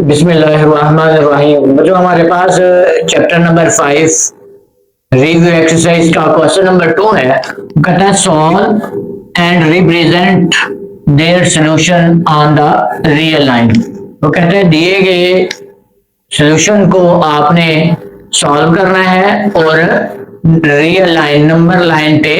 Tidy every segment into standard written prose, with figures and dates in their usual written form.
बिस्मिल्लाहिर्रहमानिर्रहीम। जो हमारे पास चैप्टर नंबर 5 रिव्यू एक्सरसाइज का क्वेश्चन नंबर 2 है। कहता है solve and represent their solution on the real line. वो कहते हैं दिए गए सॉल्यूशन को आपने सॉल्व करना है और रियल लाइन नंबर लाइन पे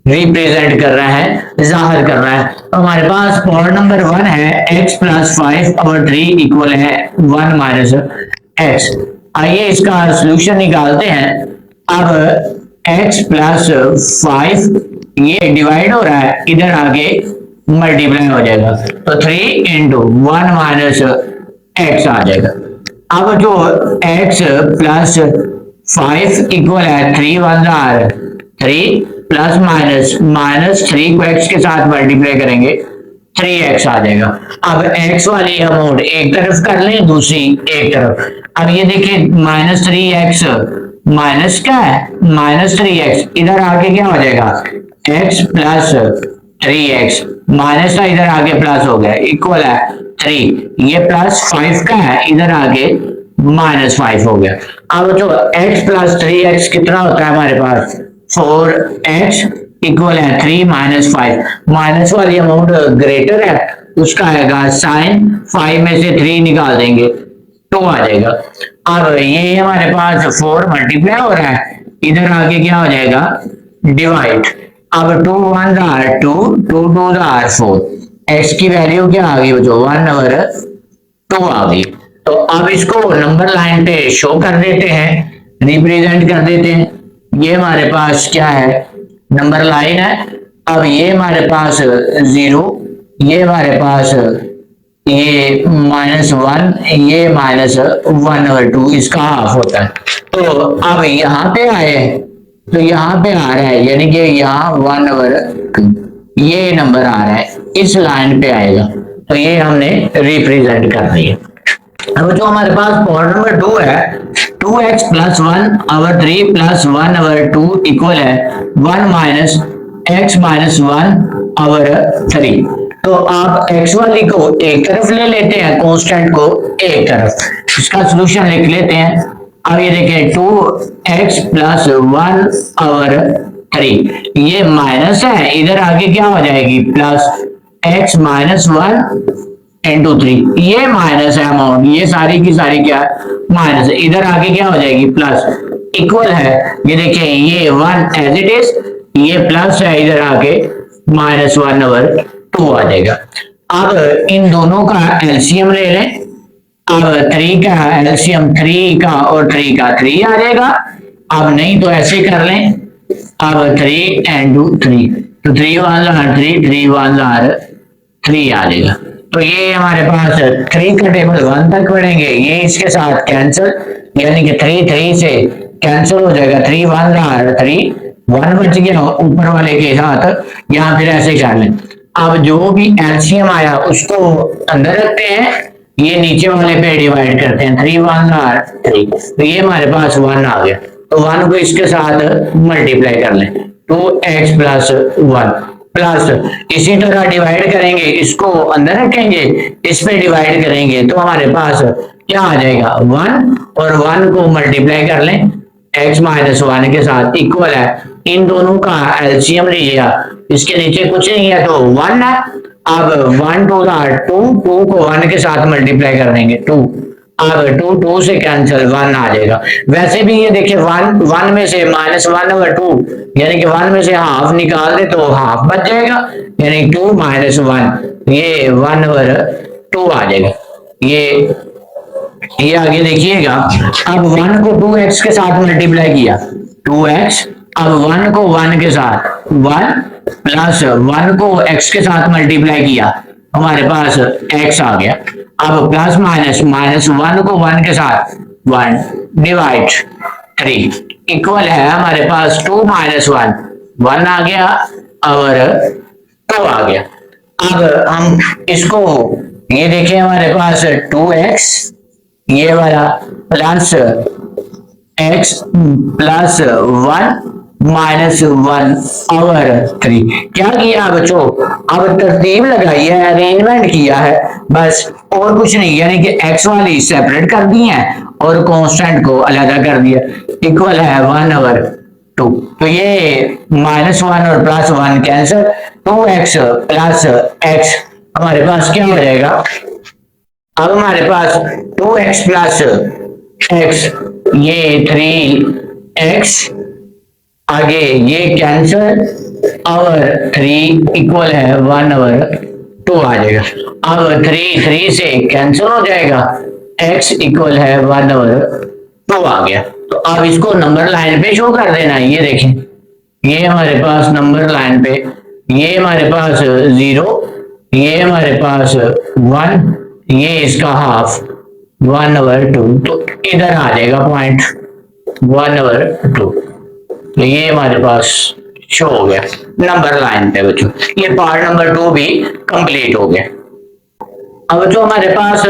रिप्रेजेंट कर रहा है, जाहिर कर रहा है। तो हमारे पास पॉइंट नंबर 1 है x प्लस 5/3 इक्वल है 1 माइनस एक्स। आइए इसका सॉल्यूशन निकालते हैं। अब x प्लस 5 ये डिवाइड हो रहा है, इधर आगे मल्टीप्लाई हो जाएगा तो 3 इंटू 1 माइनस एक्स आ जाएगा। अब जो x प्लस 5 इक्वल है 3 one jar 3 plus minus minus 3 को x के साथ मल्टीप्लाई करेंगे 3x आ जाएगा। अब x वाली अमाउंट एक तरफ कर लें, दूसरी एक तरफ। अब ये देखिए -3x माइनस क्या है -3x, इधर आके क्या हो जाएगा x प्लस 3x माइनस था, इधर आगे प्लस हो गया इक्वल है 3। ये प्लस 5 का है, इधर आगे -5 हो गया। अब जो x प्लस 3x कितना होता है हमारे पास 4x इक्वल है 3 माइनस 5। माइनस वाली अमाउंट ग्रेटर है, उसका आएगा साइन 5 में से 3 निकाल देंगे 2 आ जाएगा। अब ये हमारे पास 4 मल्टीप्लाई हो रहा है, इधर आगे क्या हो जाएगा डिवाइड। अब 2 1 आर 2 2 2 आर 4। x की वैल्यू क्या आ गई जो 1 ओवर 2 आ गई। तो अब इसको नंबर लाइन पे शो कर देते हैं, रिप्रेजेंट कर देते हैं। ये हमारे पास क्या है नंबर लाइन है। अब ये हमारे पास 0, ये हमारे पास ये -1, ये -1/2 इसका हाफ होता है। तो अब यहाँ पे आए तो यहाँ पे आ रहा है, यानी कि यहाँ 1/2 ये नंबर आ रहा है, इस लाइन पे आएगा। तो ये हमने रिप्रेजेंट कर दिया। अब जो हमारे पास पॉइंट नंबर 2 है 2x प्लस 1/3 प्लस 1/2 इक्वल है 1 माइनस x माइनस 1/3। तो आप x वाली को एक तरफ ले लेते हैं, कांस्टेंट को एक तरफ, इसका सॉल्यूशन लिख लेते हैं। अब ये देखें 2x प्लस 1/3 ये माइनस है, इधर आगे क्या हो जाएगी प्लस x माइनस 1 इंटू 3। ये माइनस है अमाउंट, ये सारी की सारी क्या माइनस है, इधर आगे क्या हो जाएगी प्लस इक्वल है। ये देखें ये 1 एज इट इज, ये प्लस है, इधर आगे -1/2 आ जाएगा। अब इन दोनों का एलसीएम ले लें। अब 3 का एलसीएम 3 का और 3 का 3 आ जाएगा। अब नहीं तो ऐसे कर लें, अब 3 इंटू 3 तो 3 1 जार 3 3 1 जार 3 आ जाएगा। तो ये हमारे पास 3 का टेबल 1 तक पढ़ेंगे, ये इसके साथ कैंसिल, यानी कि 3 3 से कैंसिल हो जाएगा। 3 1 जार 3 1 बच गया ऊपर वाले के साथ, या फिर ऐसे कर लें। अब जो भी एलसीएम आया उसको अंदर रखते हैं, ये नीचे वाले पे डिवाइड करते हैं 3 1 जार 3। तो ये हमारे पास 1 आ गया, तो 1 को इसके साथ मल्टीप्लाई कर लें 2x प्लस 1 प्लस इसी तरह डिवाइड करेंगे, इसको अंदर रखेंगे, इस पे डिवाइड करेंगे तो हमारे पास क्या आ जाएगा 1 और 1 को मल्टीप्लाई कर लें x माइनस 1 के साथ इक्वल है। इन दोनों का एलसीएम लीजिएगा, इसके नीचे कुछ नहीं है तो 1 है। अब 1 2 2 2 को 1 के साथ मल्टीप्लाई कर देंगे 2। अब 2 2 से कैंसिल 1 आ जाएगा। वैसे भी ये देखिए 1 में से -1/2 यानी कि 1 में से हाफ निकाल दे तो हाफ बच जाएगा, यानी 2 -1 ये 1/2 आ जाएगा। ये आगे देखिएगा। अब 1 को 2x के साथ मल्टीप्लाई किया 2x, अब 1 को 1 के साथ 1 प्लस 1 को x के साथ मल्टीप्लाई किया, हमारे पास x आ गया। अब प्लस माइनस -1 को 1 के साथ 1 डिवाइड 3 इक्वल है हमारे पास 2 -1 1 आ गया और 2 आ गया। अब हम इसको ये देखें, हमारे पास 2x ये वाला प्लस x प्लस 1 -1/3। क्या किया बच्चों, अब तरतीब लगाई है, अरेंजमेंट किया है, बस और कुछ नहीं, यानी कि एक्स वाली सेपरेट कर दी है और कांस्टेंट को अलग कर दिया। इक्वल है 1/2। तो ये -1 और +1 कैंसिल, 2x प्लस x हमारे पास क्या हो जाएगा, अब हमारे पास 2x प्लस x, ये 3x, आगे ये कैंसर और 3 इक्वल है 1/2 आ जाएगा। अब 3 से कैंसिल हो जाएगा, x इक्वल है 1/2 आ गया। तो अब इसको नंबर लाइन पे शो कर देना है। ये देखें, ये हमारे पास नंबर लाइन पे, ये हमारे पास 0, ये हमारे पास 1, ये इसका हाफ 1/2, तो इधर आ जाएगा पॉइंट 1/2। तो ये हमारे पास शो हो गया नंबर लाइन पे बच्चों। ये पार्ट नंबर 2 भी कंप्लीट हो गया। अब जो हमारे पास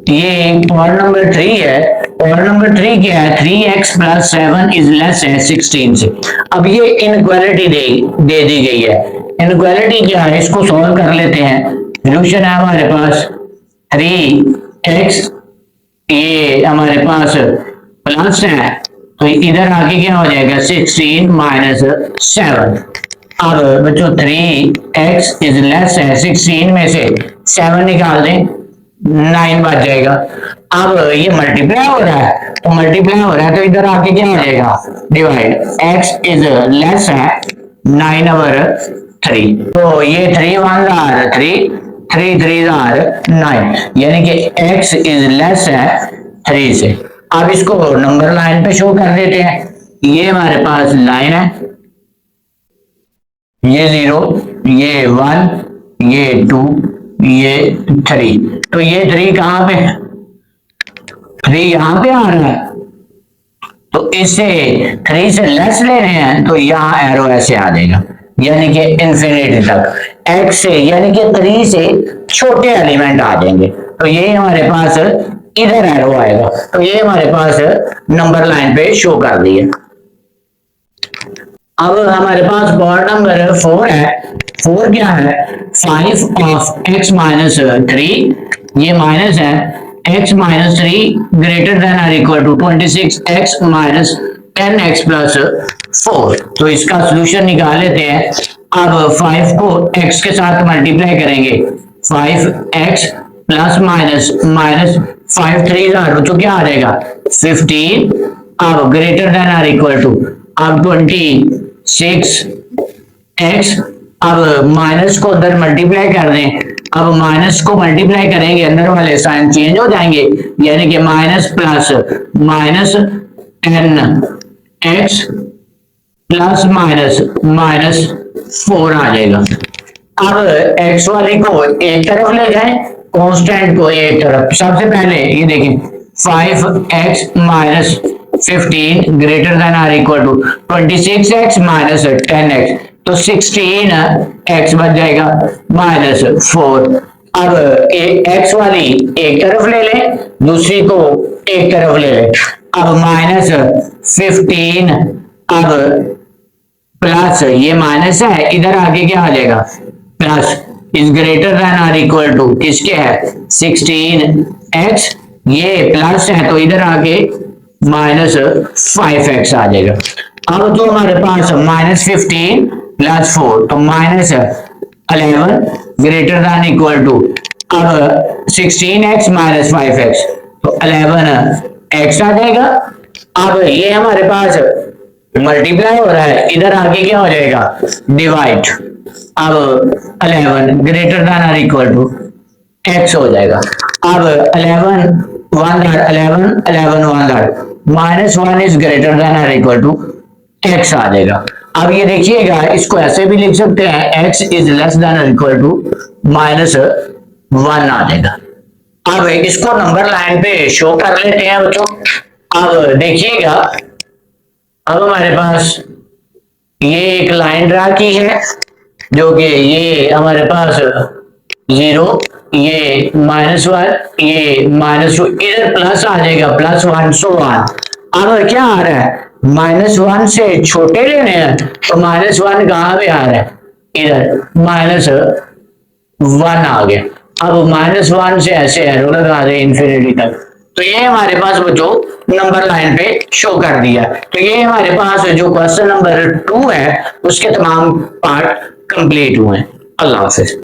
ये पार्ट नंबर 3 है, पार्ट नंबर 3 क्या है, 3x + 7 इज लेस है 16 से। अब ये इनइक्वालिटी दे दी गई है। इनइक्वालिटी क्या है, इसको सॉल्व कर लेते हैं। सॉल्यूशन है हमारे पास 3x, ये हमारे पास प्लस है, तो इधर आके क्या हो जाएगा 16 - 7। अब बच्चों 3x इज लेस है 16 में से 7 निकाल दें, 9 बच जाएगा। अब ये मल्टीप्लाई हो रहा है, तो मल्टीप्लाई हो रहा है तो इधर आके क्या हो जाएगा डिवाइड, x इज लेस है 9/3। तो ये 3 1 are 3, 3 3 are 9, यानी कि x इज लेस है 3 से। अब इसको नंबर लाइन पे शो कर देते हैं। ये हमारे पास लाइन है, ये 0, ये 1, ये 2, ये 3। तो ये 3 कहां पे, 3 यहां पे आ रहा है, तो इससे 3 से लेस ले रहे हैं तो यहां एरो ऐसे आ जाएगा, यानी कि इंफिनिटी तक x से, यानी कि 3 से छोटे एलिमेंट आ जाएंगे। तो ये हमारे पास इधर एरो आएगा, तो ये हमारे पास नंबर लाइन पे शो कर दिया। अब हमारे पास पार्ट नंबर 4 है। 4 क्या है, 5 of x - 3, ये माइनस है, x - 3 ग्रेटर देन और इक्वल टू 26x - 10x + 4। तो इसका सॉल्यूशन निकाल लेते हैं। अब 5 को x के साथ मल्टीप्लाई करेंगे, 5x प्लस माइनस माइनस 5 3 तो क्या आ जाएगा 15। अब ग्रेटर देन और इक्वल टू, अब 26x, अब माइनस को अंदर मल्टीप्लाई कर दें, अब माइनस को मल्टीप्लाई करेंगे अंदर वाले साइन चेंज हो जाएंगे, यानी कि minus plus minus 10x plus minus minus 4 आ जाएगा। अब x वाले को एक तरफ ले जाएं, कांस्टेंट को एक तरफ। सबसे पहले ये देखें 5x माइनस 15 ग्रेटर देन और equal to 26x minus 10x, तो 16x बच जाएगा माइनस 4। अब x वाली एक तरफ ले लें, दूसरी को एक तरफ ले लें। अब माइनस 15, अब प्लस, ये माइनस है, इधर आगे क्या आ जाएगा प्लस, इज ग्रेटर देन और इक्वल टू किसके है 16x, ये प्लस है तो इधर आगे माइनस 5x आ जाएगा। अब तो हमारे पास माइनस 15 प्लस 4, तो minus 11 greater than equal to, अब 16x माइनस 5x, तो 11x आ जाएगा। अब ये हमारे पास मल्टीप्लाई हो रहा है, इधर आगे क्या हो जाएगा डिवाइड, अब 11 ग्रेटर देन और इक्वल टू x हो जाएगा। अब 11 1 11 11 1 माइनस 1 इज ग्रेटर देन और इक्वल टू x आ जाएगा। अब ये देखिएगा, इसको ऐसे भी लिख सकते हैं x इज लेस देन और इक्वल टू माइनस 1 आ जाएगा। अब इसको नंबर लाइन पे शो कर लेते हैं बच्चों। अब देखिएगा, अब हमारे पास ये एक लाइन ड्रा की है, जो कि ये हमारे पास 0, ये -1, ये -2, इधर प्लस आ जाएगा +1 सो 1। अब क्या आ रहा है -1 से छोटे लेने हैं तो -1 कहां पे आ रहा है, इधर -1 आ गया। अब -1 से ऐसे एरो लगा दे इन्फिनिटी तक, तो ये हमारे पास वो जो नंबर लाइन पे शो कर दिया। तो ये हमारे पास जो क्वेश्चन नंबर 2 है उसके तमाम पार्ट कंप्लीट हुए। अल्लाह हाफिज।